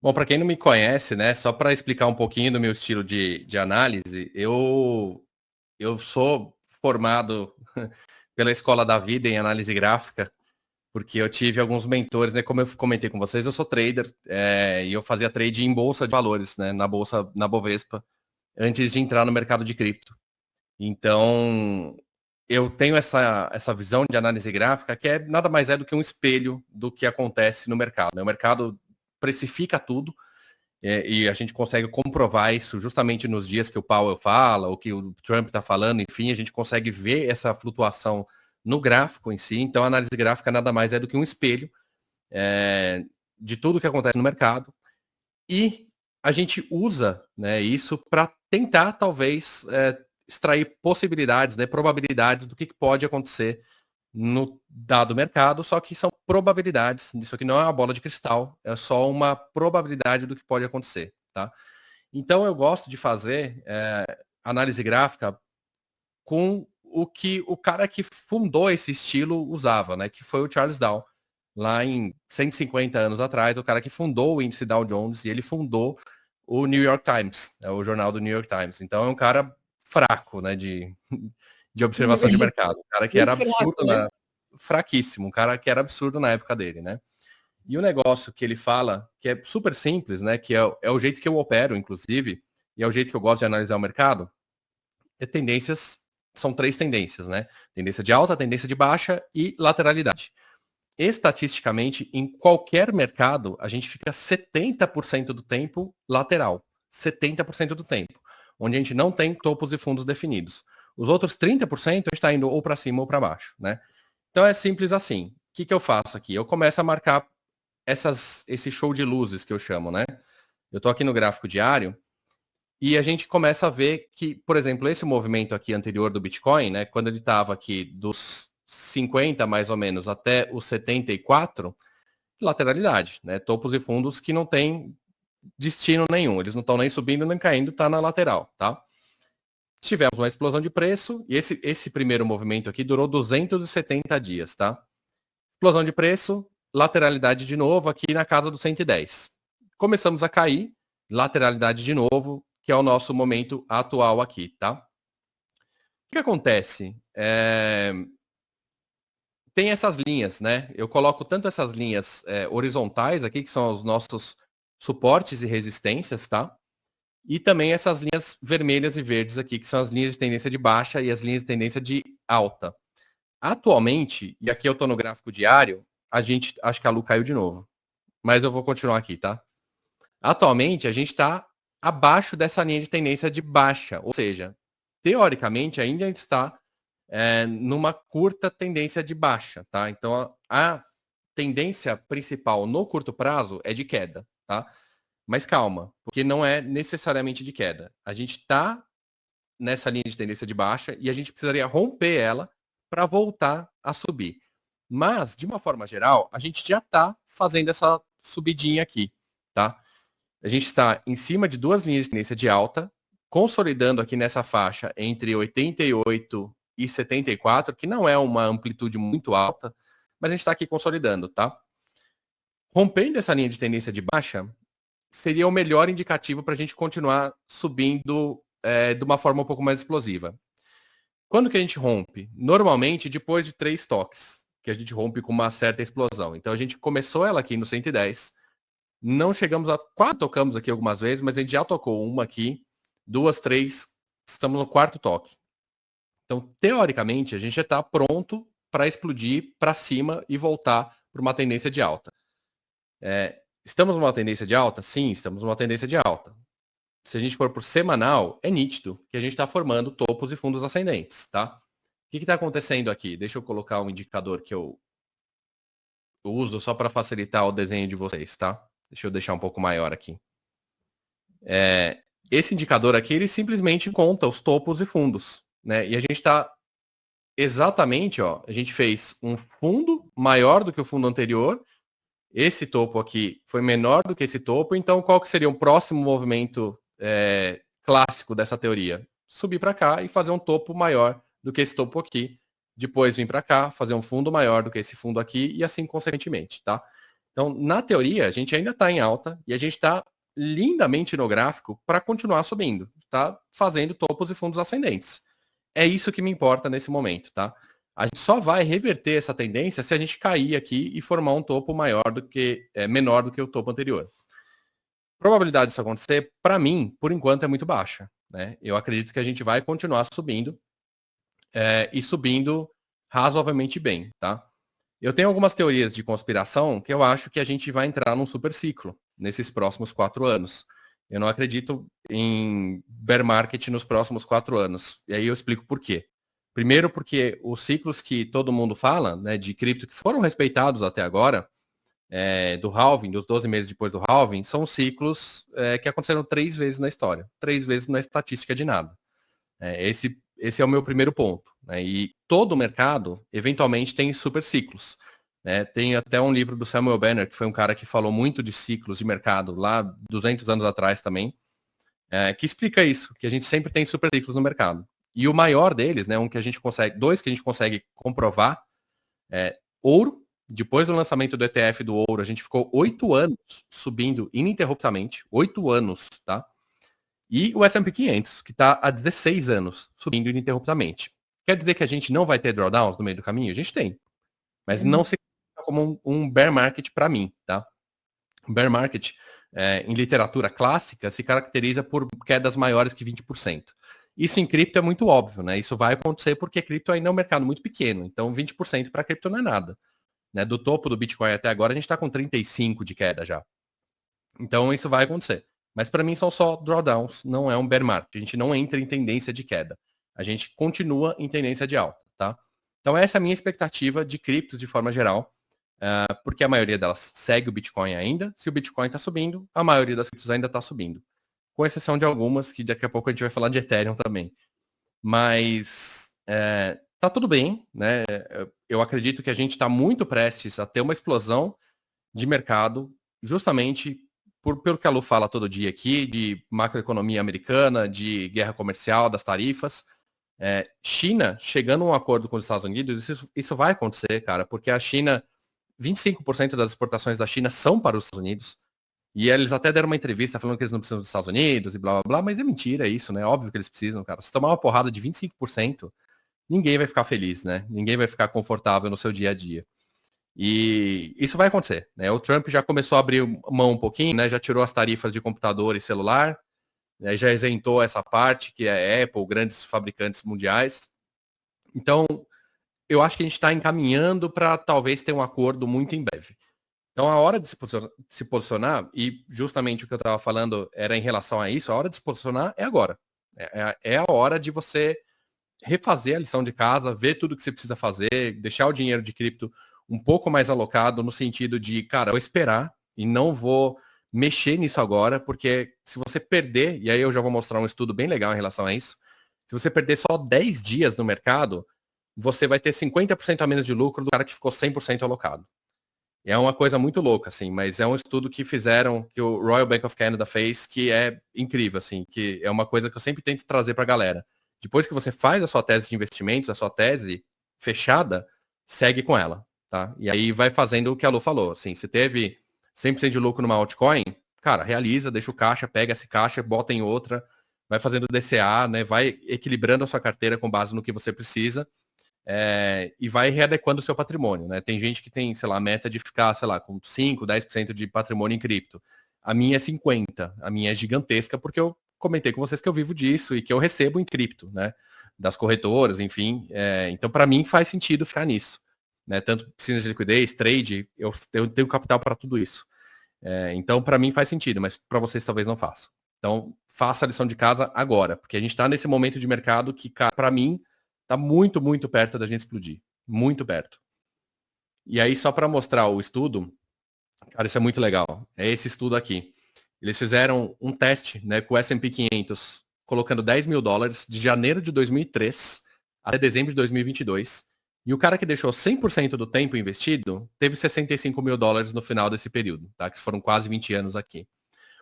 Bom, para quem não me conhece, né, só para explicar um pouquinho do meu estilo de análise, eu sou formado pela Escola da Vida em análise gráfica, porque eu tive alguns mentores, né, como eu comentei com vocês, eu sou trader, e eu fazia trade em bolsa de valores, né, na Bovespa, antes de entrar no mercado de cripto. Então, eu tenho essa visão de análise gráfica que nada mais é do que um espelho do que acontece no mercado, né? O mercado precifica tudo, e a gente consegue comprovar isso justamente nos dias que o Powell fala, ou que o Trump está falando, enfim, a gente consegue ver essa flutuação no gráfico em si. Então, a análise gráfica nada mais é do que um espelho de tudo que acontece no mercado. E a gente usa, né, isso para tentar, talvez, extrair possibilidades, né, probabilidades do que pode acontecer no dado mercado, só que são probabilidades, isso aqui não é uma bola de cristal, é só uma probabilidade do que pode acontecer, tá? Então eu gosto de fazer análise gráfica com o que o cara que fundou esse estilo usava, né? Que foi o Charles Dow, lá em 150 anos atrás, o cara que fundou o índice Dow Jones, e ele fundou o New York Times, o jornal do New York Times. Então é um cara fraco, né, de observação de mercado. Um cara que Bem era fraco, absurdo, né? fraquíssimo, um cara que era absurdo na época dele, né? E o negócio que ele fala, que é super simples, né, que é o jeito que eu opero, inclusive, e é o jeito que eu gosto de analisar o mercado, tendências, são três tendências, né? Tendência de alta, tendência de baixa e lateralidade. Estatisticamente, em qualquer mercado, a gente fica 70% do tempo lateral. 70% do tempo. Onde a gente não tem topos e fundos definidos. Os outros 30% está indo ou para cima ou para baixo, né? Então é simples assim. O que eu faço aqui? Eu começo a marcar esse show de luzes que eu chamo, né? Eu estou aqui no gráfico diário e a gente começa a ver que, por exemplo, esse movimento aqui anterior do Bitcoin, né, quando ele estava aqui dos 50 mais ou menos até os 74, lateralidade, né, topos e fundos que não tem destino nenhum, eles não estão nem subindo nem caindo, tá na lateral, tá? Tivemos uma explosão de preço e esse primeiro movimento aqui durou 270 dias, tá? Explosão de preço, lateralidade de novo aqui na casa dos 110. Começamos a cair, lateralidade de novo, que é o nosso momento atual aqui, tá? O que acontece? Tem essas linhas, né? Eu coloco tanto essas linhas horizontais aqui, que são os nossos suportes e resistências, tá? E também essas linhas vermelhas e verdes aqui, que são as linhas de tendência de baixa e as linhas de tendência de alta. Atualmente, e aqui eu tô no gráfico diário, acho que a Lu caiu de novo. Mas eu vou continuar aqui, tá? Atualmente, a gente está abaixo dessa linha de tendência de baixa, ou seja, teoricamente ainda a gente está numa curta tendência de baixa, tá? Então a tendência principal no curto prazo é de queda, tá? Mas calma, porque não é necessariamente de queda. A gente está nessa linha de tendência de baixa e a gente precisaria romper ela para voltar a subir. Mas, de uma forma geral, a gente já está fazendo essa subidinha aqui, tá? A gente está em cima de duas linhas de tendência de alta, consolidando aqui nessa faixa entre 88 e 74, que não é uma amplitude muito alta, mas a gente está aqui consolidando, tá? Rompendo essa linha de tendência de baixa, seria o melhor indicativo para a gente continuar subindo de uma forma um pouco mais explosiva. Quando que a gente rompe? Normalmente depois de 3 toques, que a gente rompe com uma certa explosão. Então a gente começou ela aqui no 110, não chegamos a... Quase tocamos aqui algumas vezes, mas a gente já tocou uma aqui, 2, 3, estamos no quarto toque. Então, teoricamente, a gente já está pronto para explodir para cima e voltar para uma tendência de alta. Estamos numa tendência de alta? Sim, estamos numa tendência de alta. Se a gente for por semanal, é nítido que a gente está formando topos e fundos ascendentes, tá? O que está acontecendo aqui? Deixa eu colocar um indicador que eu uso só para facilitar o desenho de vocês, tá? Deixa eu deixar um pouco maior aqui. Esse indicador aqui, ele simplesmente conta os topos e fundos, né? E a gente está exatamente, ó, a gente fez um fundo maior do que o fundo anterior. Esse topo aqui foi menor do que esse topo, então qual que seria o próximo movimento clássico dessa teoria? Subir para cá e fazer um topo maior do que esse topo aqui, depois vir para cá, fazer um fundo maior do que esse fundo aqui e assim consequentemente, tá? Então, na teoria, a gente ainda está em alta e a gente está lindamente no gráfico para continuar subindo. Está fazendo topos e fundos ascendentes. É isso que me importa nesse momento, tá? A gente só vai reverter essa tendência se a gente cair aqui e formar um topo menor do que o topo anterior. Probabilidade disso acontecer, para mim, por enquanto, é muito baixa. Né? Eu acredito que a gente vai continuar subindo e subindo razoavelmente bem, tá? Eu tenho algumas teorias de conspiração que eu acho que a gente vai entrar num super ciclo nesses próximos 4 anos. Eu não acredito em bear market nos próximos 4 anos. E aí eu explico por quê. Primeiro porque os ciclos que todo mundo fala, né, de cripto que foram respeitados até agora, do halving, dos 12 meses depois do halving, são ciclos que aconteceram 3 vezes na história. 3 vezes na estatística de nada. Esse é o meu primeiro ponto. Né? E todo mercado, eventualmente, tem super ciclos. Né? Tem até um livro do Samuel Banner, que foi um cara que falou muito de ciclos de mercado, lá 200 anos atrás também, que explica isso, que a gente sempre tem super ciclos no mercado. E o maior deles, né, dois que a gente consegue comprovar, ouro. Depois do lançamento do ETF do ouro, a gente ficou 8 anos subindo ininterruptamente, 8 anos, tá? E o S&P 500, que está há 16 anos subindo ininterruptamente. Quer dizer que a gente não vai ter drawdowns no meio do caminho? A gente tem. Mas não se como um bear market para mim, tá? Um bear market, em literatura clássica, se caracteriza por quedas maiores que 20%. Isso em cripto é muito óbvio, né? Isso vai acontecer porque cripto ainda é um mercado muito pequeno. Então 20% para cripto não é nada. Né? Do topo do Bitcoin até agora, a gente está com 35% de queda já. Então isso vai acontecer. Mas para mim são só drawdowns, não é um bear market. A gente não entra em tendência de queda. A gente continua em tendência de alta, tá? Então essa é a minha expectativa de criptos de forma geral, porque a maioria delas segue o Bitcoin ainda. Se o Bitcoin está subindo, a maioria das criptos ainda está subindo. Com exceção de algumas, que daqui a pouco a gente vai falar de Ethereum também. Mas tá tudo bem, né? Eu acredito que a gente está muito prestes a ter uma explosão de mercado, justamente pelo que a Lu fala todo dia aqui, de macroeconomia americana, de guerra comercial, das tarifas. China chegando a um acordo com os Estados Unidos, isso vai acontecer, cara, porque a China, 25% das exportações da China são para os Estados Unidos. E eles até deram uma entrevista falando que eles não precisam dos Estados Unidos e blá blá blá, mas é mentira isso, né? Óbvio que eles precisam, cara. Se tomar uma porrada de 25%, ninguém vai ficar feliz, né? Ninguém vai ficar confortável no seu dia a dia. E isso vai acontecer, né? O Trump já começou a abrir mão um pouquinho, né? Já tirou as tarifas de computador e celular, né? Já isentou essa parte, que é Apple, grandes fabricantes mundiais. Então, eu acho que a gente está encaminhando para talvez ter um acordo muito em breve. Então, a hora de se posicionar, e justamente o que eu estava falando era em relação a isso, a hora de se posicionar é agora. É a hora de você refazer a lição de casa, ver tudo que você precisa fazer, deixar o dinheiro de cripto um pouco mais alocado no sentido de, cara, vou esperar e não vou mexer nisso agora, porque se você perder, e aí eu já vou mostrar um estudo bem legal em relação a isso, se você perder só 10 dias no mercado, você vai ter 50% a menos de lucro do cara que ficou 100% alocado. É uma coisa muito louca, assim, mas é um estudo que fizeram, que o Royal Bank of Canada fez, que é incrível, assim, que é uma coisa que eu sempre tento trazer para a galera. Depois que você faz a sua tese de investimentos, a sua tese fechada, segue com ela, tá? E aí vai fazendo o que a Lu falou, assim, se teve 100% de lucro numa altcoin, cara, realiza, deixa o caixa, pega esse caixa, bota em outra, vai fazendo DCA, né? Vai equilibrando a sua carteira com base no que você precisa. E vai readequando o seu patrimônio, né? Tem gente que tem, sei lá, a meta de ficar, sei lá, com 5, 10% de patrimônio em cripto. A minha é 50%, a minha é gigantesca, porque eu comentei com vocês que eu vivo disso e que eu recebo em cripto, né? Das corretoras, enfim. Então, para mim, faz sentido ficar nisso. Né? Tanto piscinas de liquidez, trade, eu tenho capital para tudo isso. Então, para mim, faz sentido, mas para vocês talvez não faça. Então, faça a lição de casa agora, porque a gente está nesse momento de mercado que, para mim, está muito, muito perto da gente explodir. Muito perto. E aí, só para mostrar o estudo, cara, isso é muito legal. É esse estudo aqui. Eles fizeram um teste, né, com o S&P 500, colocando $10 mil de janeiro de 2003 até dezembro de 2022. E o cara que deixou 100% do tempo investido teve $65 mil no final desse período, tá? Que foram quase 20 anos aqui.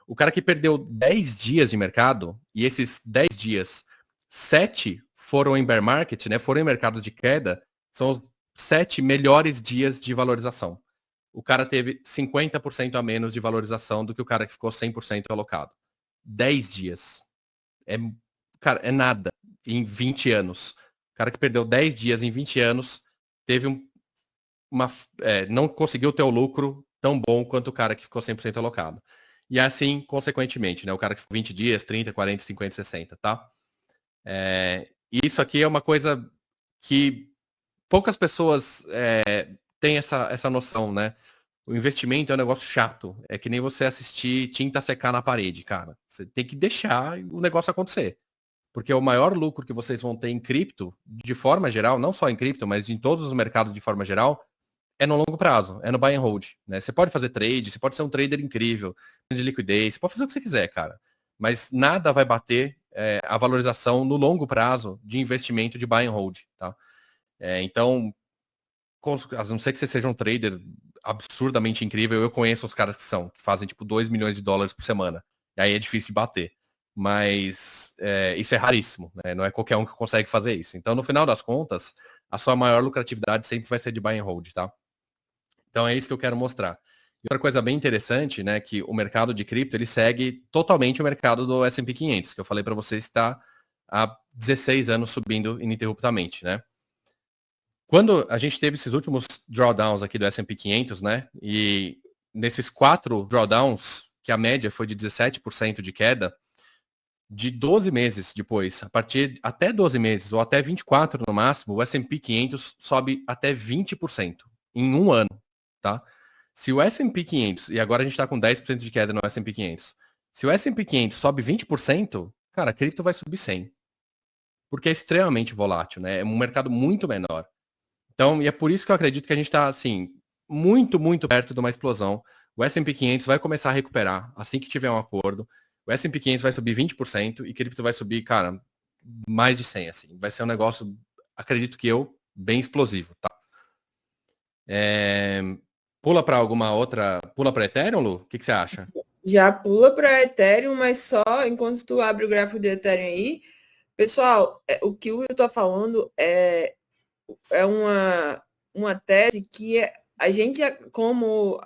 O cara que perdeu 10 dias de mercado, e esses 10 dias, 7 foram em bear market, né? Foram em mercado de queda, são os 7 melhores dias de valorização. o cara teve 50% a menos de valorização do que o cara que ficou 100% alocado. 10 dias. Cara, é nada em 20 anos. O cara que perdeu 10 dias em 20 anos teve não conseguiu ter o lucro tão bom quanto o cara que ficou 100% alocado. E assim, consequentemente, né? O cara que ficou 20 dias, 30, 40, 50, 60, tá? Isso aqui é uma coisa que poucas pessoas têm essa noção, né? O investimento é um negócio chato. É que nem você assistir tinta secar na parede, cara. Você tem que deixar o negócio acontecer. Porque o maior lucro que vocês vão ter em cripto, de forma geral, não só em cripto, mas em todos os mercados de forma geral, é no longo prazo, é no buy and hold. Né? Você pode fazer trade, você pode ser um trader incrível, de liquidez, você pode fazer o que você quiser, cara. Mas nada vai bater a valorização no longo prazo de investimento de buy and hold. Tá? Então, a não ser que você seja um trader absurdamente incrível, eu conheço os caras que fazem tipo 2 milhões de dólares por semana. E aí é difícil de bater. Mas isso é raríssimo, né? Não é qualquer um que consegue fazer isso. Então, no final das contas, a sua maior lucratividade sempre vai ser de buy and hold, tá? Então é isso que eu quero mostrar. E outra coisa bem interessante, né, que o mercado de cripto, ele segue totalmente o mercado do S&P 500, que eu falei para vocês que está há 16 anos subindo ininterruptamente, né? Quando a gente teve esses últimos drawdowns aqui do S&P 500, né, e nesses 4 drawdowns, que a média foi de 17% de queda, de 12 meses depois, até 12 meses ou até 24 no máximo, o S&P 500 sobe até 20% em um ano, tá? Se o S&P 500, e agora a gente está com 10% de queda no S&P 500, se o S&P 500 sobe 20%, cara, a cripto vai subir 100%. Porque é extremamente volátil, né? É um mercado muito menor. Então, e é por isso que eu acredito que a gente está, assim, muito, muito perto de uma explosão. O S&P 500 vai começar a recuperar assim que tiver um acordo. O S&P 500 vai subir 20% e cripto vai subir, cara, mais de 100, assim. Vai ser um negócio, acredito que bem explosivo, tá? Pula para alguma outra... Pula para Ethereum, Lu? O que você acha? Já pula para Ethereum, mas só enquanto tu abre o gráfico de Ethereum aí. Pessoal, o que o Will está falando é uma tese que a gente, como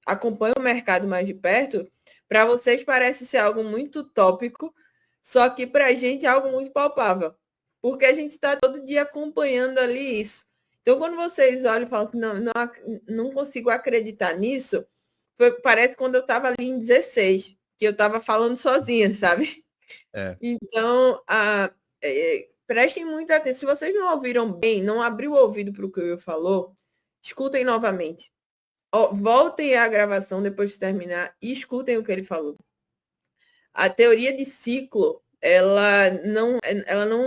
acompanha o mercado mais de perto, para vocês parece ser algo muito tópico, só que para a gente é algo muito palpável, porque a gente está todo dia acompanhando ali isso. Então, quando vocês olham e falam que não consigo acreditar nisso, parece quando eu estava ali em 16, que eu estava falando sozinha, sabe? Então, prestem muita atenção. Se vocês não ouviram bem, não abriu o ouvido para o que o Will falou, escutem novamente. Voltem à gravação depois de terminar e escutem o que ele falou. A teoria de ciclo, ela não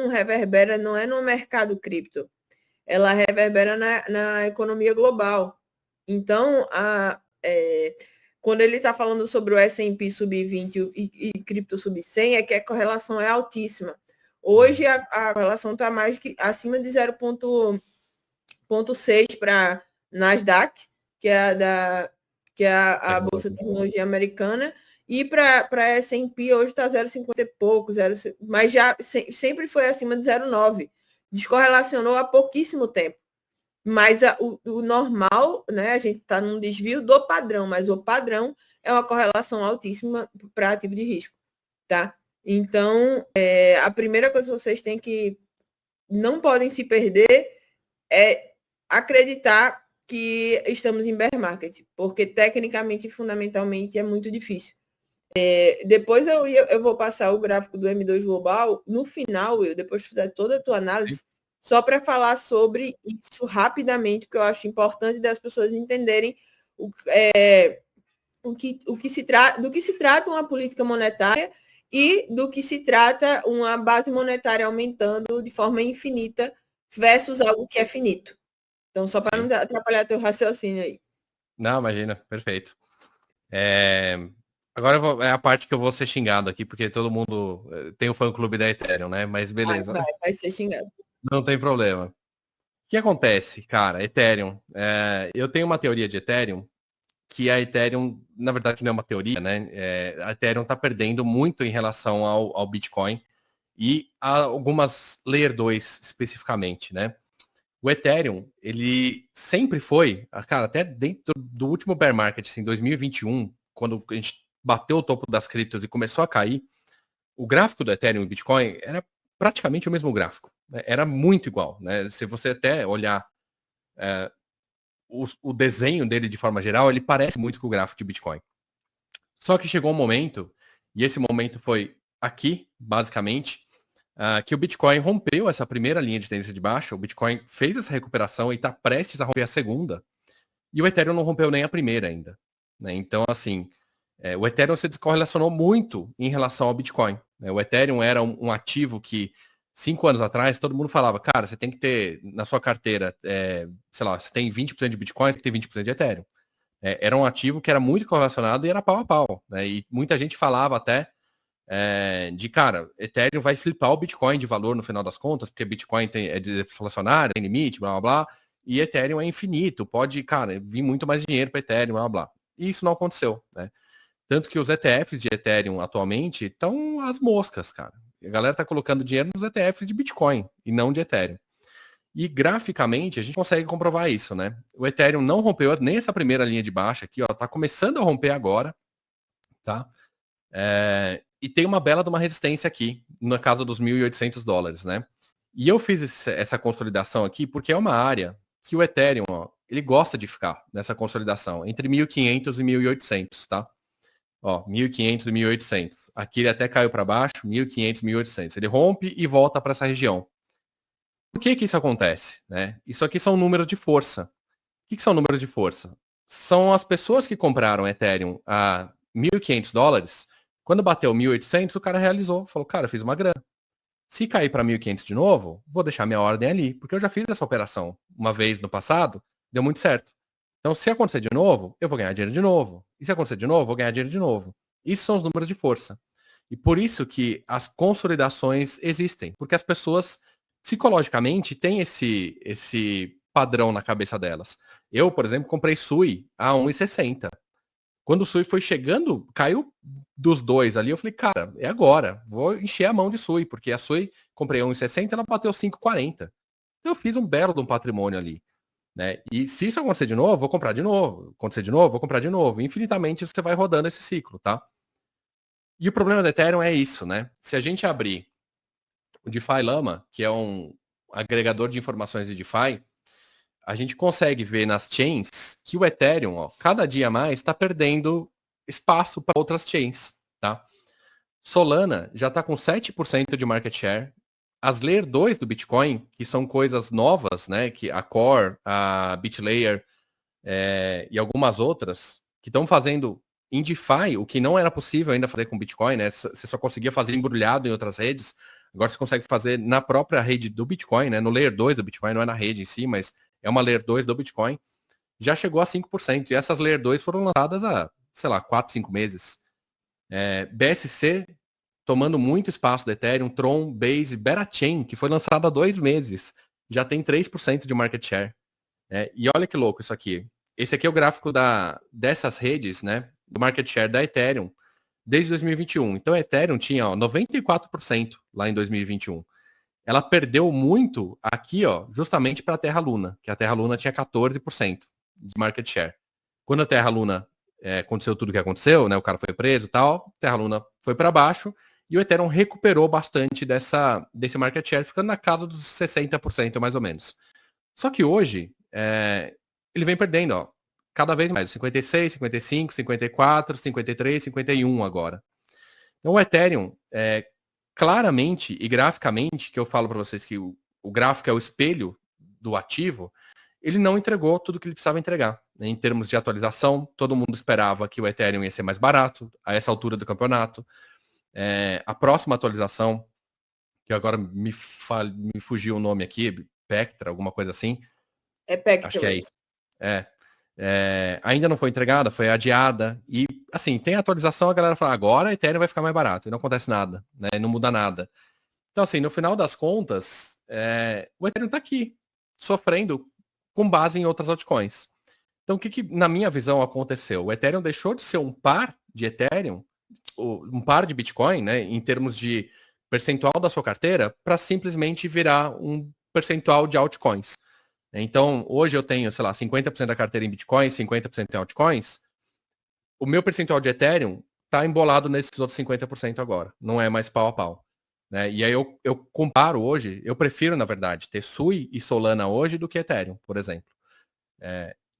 reverbera, não é no mercado cripto. Ela reverbera na economia global. Então, quando ele está falando sobre o S&P subir 20 e cripto subir 100, é que a correlação é altíssima. Hoje a correlação está mais que acima de 0,6 para Nasdaq, que é a Bolsa de Tecnologia Americana, e para S&P hoje está 0,50 e pouco, mas já sempre foi acima de 0,9. Descorrelacionou há pouquíssimo tempo. Mas o normal, né? A gente está num desvio do padrão, mas o padrão é uma correlação altíssima para ativo de risco, tá? Então, a primeira coisa que vocês têm que não podem se perder é acreditar que estamos em bear market, porque tecnicamente e fundamentalmente é muito difícil. Depois eu vou passar o gráfico do M2 Global no final, depois de fizer toda a tua análise, só para falar sobre isso rapidamente, porque eu acho importante das pessoas entenderem do que se trata uma política monetária e do que se trata uma base monetária aumentando de forma infinita versus algo que é finito. Então, só para não atrapalhar teu raciocínio aí. Não, imagina, perfeito. Agora é a parte que eu vou ser xingado aqui, porque todo mundo tem o fã-clube da Ethereum, né? Mas beleza. Vai ser xingado. Não tem problema. O que acontece, cara? Ethereum. Eu tenho uma teoria de Ethereum, que a Ethereum, na verdade, não é uma teoria, né? A Ethereum está perdendo muito em relação ao Bitcoin e a algumas Layer 2 especificamente, né? o Ethereum, ele sempre foi, cara, até dentro do último bear market, assim, 2021, quando a gente bateu o topo das criptos e começou a cair, o gráfico do Ethereum e Bitcoin era praticamente o mesmo gráfico, né? Era muito igual, né? Se você até olhar o desenho dele de forma geral, ele parece muito com o gráfico de Bitcoin. Só que chegou um momento, e esse momento foi aqui, basicamente, que o Bitcoin rompeu essa primeira linha de tendência de baixa, o Bitcoin fez essa recuperação e está prestes a romper a segunda, e o Ethereum não rompeu nem a primeira ainda, né? Então, assim, o Ethereum se descorrelacionou muito em relação ao Bitcoin, né? O Ethereum era um ativo que 5 anos atrás todo mundo falava, cara, você tem que ter na sua carteira, sei lá, você tem 20% de Bitcoin, você tem 20% de Ethereum. Era um ativo que era muito correlacionado e era pau a pau, né? E muita gente falava até cara, Ethereum vai flipar o Bitcoin de valor no final das contas, porque Bitcoin é deflacionário, tem limite, blá blá blá, e Ethereum é infinito, pode, cara, vir muito mais dinheiro para Ethereum, blá blá. E isso não aconteceu, né? Tanto que os ETFs de Ethereum atualmente estão as moscas, cara. A galera tá colocando dinheiro nos ETFs de Bitcoin e não de Ethereum. E graficamente a gente consegue comprovar isso, né? O Ethereum não rompeu nem essa primeira linha de baixa aqui, ó, tá começando a romper agora, tá? E tem uma bela de uma resistência aqui, na casa dos $1.800, né? E eu fiz essa consolidação aqui porque é uma área que o Ethereum, ó, ele gosta de ficar nessa consolidação, entre 1.500 e 1.800, tá? Ó, 1.500 e 1.800. Aqui ele até caiu para baixo, 1.500, 1.800. Ele rompe e volta para essa região. Por que isso acontece, né? Isso aqui são números de força. O que são números de força? São as pessoas que compraram Ethereum a $1.500. Quando bateu 1.800, o cara realizou. Falou, cara, eu fiz uma grana. Se cair para 1.500 de novo, vou deixar minha ordem ali, porque eu já fiz essa operação uma vez no passado, deu muito certo. Então, se acontecer de novo, eu vou ganhar dinheiro de novo. E se acontecer de novo, vou ganhar dinheiro de novo. Isso são os números de força. E por isso que as consolidações existem, porque as pessoas psicologicamente têm esse padrão na cabeça delas. Eu, por exemplo, comprei Sui a 1,60. Quando o Sui foi chegando, caiu dos dois ali, eu falei, cara, é agora, vou encher a mão de Sui, porque a Sui, comprei a 1,60, ela bateu 5,40. Eu fiz um belo de um patrimônio ali, né? E se isso acontecer de novo, vou comprar de novo. Acontecer de novo, vou comprar de novo. Infinitamente você vai rodando esse ciclo, tá? E o problema do Ethereum é isso, né? Se a gente abrir o DeFi Lama, que é um agregador de informações de DeFi, a gente consegue ver nas chains que o Ethereum, ó, cada dia mais, está perdendo espaço para outras chains, tá? Solana já está com 7% de market share. As Layer 2 do Bitcoin, que são coisas novas, né? Que a Core, a BitLayer e algumas outras, que estão fazendo em DeFi, o que não era possível ainda fazer com Bitcoin, né? Você só conseguia fazer embrulhado em outras redes. Agora você consegue fazer na própria rede do Bitcoin, né? No Layer 2 do Bitcoin, não é na rede em si, mas é uma Layer 2 do Bitcoin. Já chegou a 5%. E essas Layer 2 foram lançadas há, sei lá, 4, 5 meses. BSC tomando muito espaço do Ethereum, Tron, Base, Berachain, que foi lançado há 2 meses. Já tem 3% de market share. E olha que louco isso aqui. Esse aqui é o gráfico dessas redes, né? Do market share da Ethereum desde 2021. Então a Ethereum tinha 94% lá em 2021. Ela perdeu muito aqui, ó, justamente para a Terra Luna, que a Terra Luna tinha 14% de market share. Quando a Terra Luna aconteceu tudo o que aconteceu, né? O cara foi preso e tal, a Terra Luna foi para baixo e o Ethereum recuperou bastante desse market share, ficando na casa dos 60% mais ou menos. Só que hoje ele vem perdendo, ó, cada vez mais, 56, 55, 54, 53, 51 agora. Então o Ethereum, claramente e graficamente, que eu falo para vocês que o gráfico é o espelho do ativo, ele não entregou tudo que ele precisava entregar. Né? Em termos de atualização, todo mundo esperava que o Ethereum ia ser mais barato a essa altura do campeonato. A próxima atualização, que agora me fugiu o nome aqui, Pectra, alguma coisa assim. Pectra. Acho que é isso. Ainda não foi entregada, foi adiada. E, assim, tem atualização, a galera fala, agora a Ethereum vai ficar mais barato. E não acontece nada, né? Não muda nada. Então, assim, no final das contas, o Ethereum está aqui, sofrendo com base em outras altcoins. Então, o que na minha visão, aconteceu? O Ethereum deixou de ser um par de Ethereum, um par de Bitcoin, né, em termos de percentual da sua carteira, para simplesmente virar um percentual de altcoins. Então, hoje eu tenho, sei lá, 50% da carteira em Bitcoin, 50% em altcoins. O meu percentual de Ethereum está embolado nesses outros 50% agora. Não é mais pau a pau. Né? E aí eu comparo hoje, eu prefiro, na verdade, ter Sui e Solana hoje do que Ethereum, por exemplo.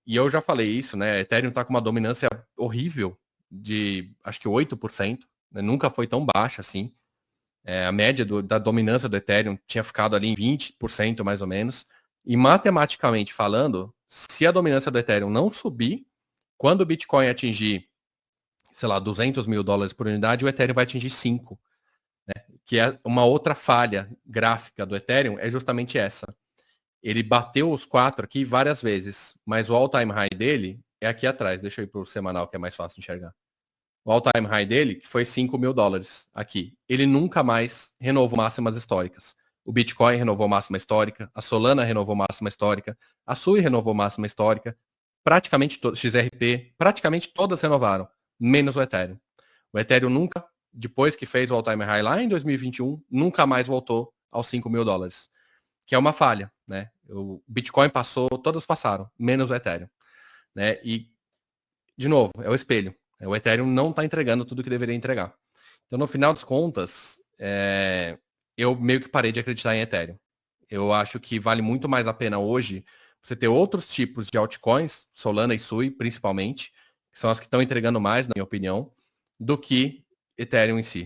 E eu já falei isso, né? Ethereum está com uma dominância horrível de, acho que 8%. Né? Nunca foi tão baixa assim. A média da dominância do Ethereum tinha ficado ali em 20%, mais ou menos. E matematicamente falando, se a dominância do Ethereum não subir, quando o Bitcoin atingir, sei lá, $200.000 por unidade, o Ethereum vai atingir 5. Que é uma outra falha gráfica do Ethereum, é justamente essa. Ele bateu os 4 aqui várias vezes, mas o all-time high dele é aqui atrás. Deixa eu ir para o semanal, que é mais fácil de enxergar. O all-time high dele, que foi $5.000 aqui. Ele nunca mais renovou máximas históricas. O Bitcoin renovou máxima histórica, a Solana renovou máxima histórica, a Sui renovou máxima histórica, praticamente todas, XRP, praticamente todas renovaram, menos o Ethereum. O Ethereum nunca, depois que fez o all-time high lá em 2021, nunca mais voltou aos $5.000, que é uma falha, né? O Bitcoin passou, todas passaram, menos o Ethereum, né? E, de novo, é o espelho. O Ethereum não está entregando tudo que deveria entregar. Então, no final das contas, eu meio que parei de acreditar em Ethereum. Eu acho que vale muito mais a pena hoje você ter outros tipos de altcoins, Solana e Sui principalmente, que são as que estão entregando mais, na minha opinião, do que Ethereum em si.